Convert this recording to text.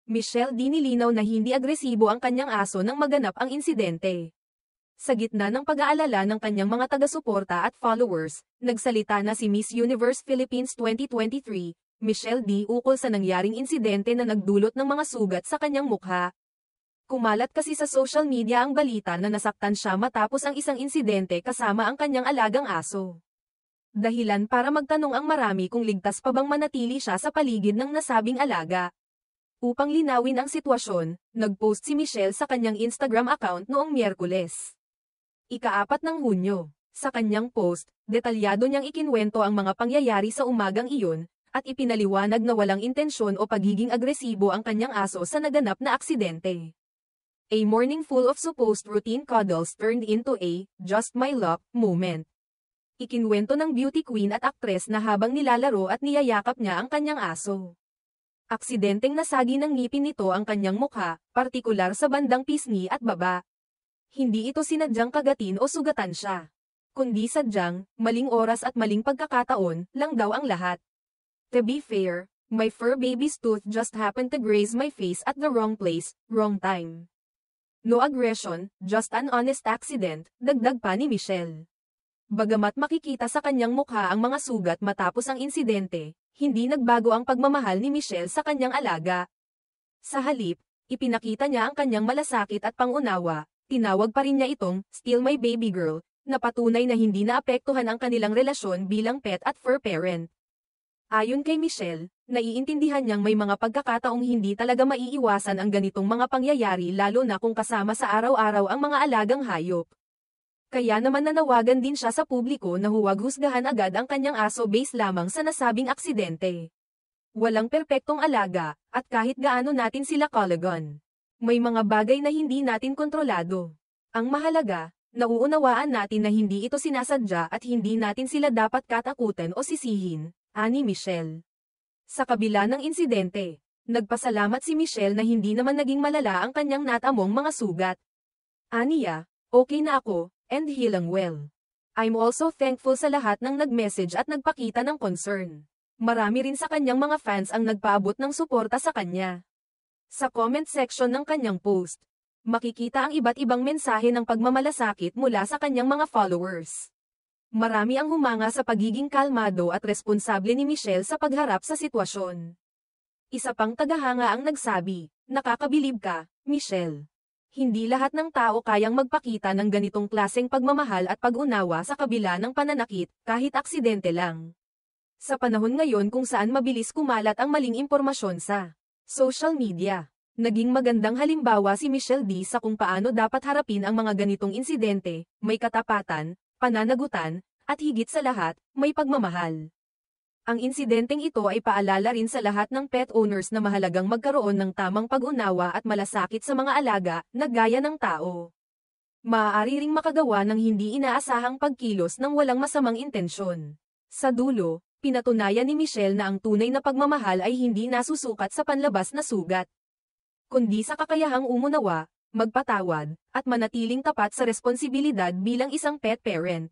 Michelle D nilinaw na hindi agresibo ang kanyang aso nang maganap ang insidente. Sa gitna ng pag-aalala ng kanyang mga taga-suporta at followers, nagsalita na si Miss Universe Philippines 2023, Michelle D ukol sa nangyaring insidente na nagdulot ng mga sugat sa kanyang mukha. Kumalat kasi sa social media ang balita na nasaktan siya matapos ang isang insidente kasama ang kanyang alagang aso. Dahilan para magtanong ang marami kung ligtas pa bang manatili siya sa paligid ng nasabing alaga. Upang linawin ang sitwasyon, nag-post si Michelle sa kanyang Instagram account noong Miyerkules. Ika-4 ng Hunyo. Sa kanyang post, detalyado niyang ikinwento ang mga pangyayari sa umagang iyon, at ipinaliwanag na walang intensyon o pagiging agresibo ang kanyang aso sa naganap na aksidente. A morning full of supposed routine cuddles turned into a "just my luck" moment. Ikinwento ng beauty queen at aktres na habang nilalaro at niyayakap niya ang kanyang aso. Aksidenteng nasagi ng ngipin nito ang kanyang mukha, partikular sa bandang pisngi at baba. Hindi ito sinadyang kagatin o sugatan siya. Kundi sadyang, maling oras at maling pagkakataon, lang daw ang lahat. To be fair, my fur baby's tooth just happened to graze my face at the wrong place, wrong time. No aggression, just an honest accident, dagdag pa ni Michelle. Bagamat makikita sa kanyang mukha ang mga sugat matapos ang insidente, hindi nagbago ang pagmamahal ni Michelle sa kanyang alaga. Sa halip, ipinakita niya ang kanyang malasakit at pangunawa, tinawag pa rin niya itong, "still my baby girl", na patunay na hindi naapektuhan ang kanilang relasyon bilang pet at fur parent. Ayon kay Michelle, naiintindihan niyang may mga pagkakataong hindi talaga maiiwasan ang ganitong mga pangyayari lalo na kung kasama sa araw-araw ang mga alagang hayop. Kaya naman nanawagan din siya sa publiko na huwag husgahan agad ang kanyang aso base lamang sa nasabing aksidente. Walang perpektong alaga, at kahit gaano natin sila kalagan, may mga bagay na hindi natin kontrolado. Ang mahalaga, nauunawaan natin na hindi ito sinasadya at hindi natin sila dapat katakutan o sisihin, ani Michelle. Sa kabila ng insidente, nagpasalamat si Michelle na hindi naman naging malala ang kanyang natamong mga sugat. Aniya, "Okay na ako, and healing well. I'm also thankful sa lahat ng nag-message at nagpakita ng concern. Marami rin sa kanyang mga fans ang nagpaabot ng suporta sa kanya." Sa comment section ng kanyang post, makikita ang iba't ibang mensahe ng pagmamalasakit mula sa kanyang mga followers. Marami ang humanga sa pagiging kalmado at responsable ni Michelle sa pagharap sa sitwasyon. Isa pang tagahanga ang nagsabi, "Nakakabilib ka, Michelle. Hindi lahat ng tao kayang magpakita ng ganitong klaseng pagmamahal at pag-unawa sa kabila ng pananakit, kahit aksidente lang." Sa panahon ngayon kung saan mabilis kumalat ang maling impormasyon sa social media, naging magandang halimbawa si Michelle D sa kung paano dapat harapin ang mga ganitong insidente, may katapatan, pananagutan, at higit sa lahat, may pagmamahal. Ang insidenteng ito ay paalala rin sa lahat ng pet owners na mahalagang magkaroon ng tamang pag-unawa at malasakit sa mga alaga, na gaya ng tao. Maaari ring makagawa ng hindi inaasahang pagkilos ng walang masamang intensyon. Sa dulo, pinatunayan ni Michelle na ang tunay na pagmamahal ay hindi nasusukat sa panlabas na sugat, kundi sa kakayahang umunawa, magpatawad, at manatiling tapat sa responsibilidad bilang isang pet parent.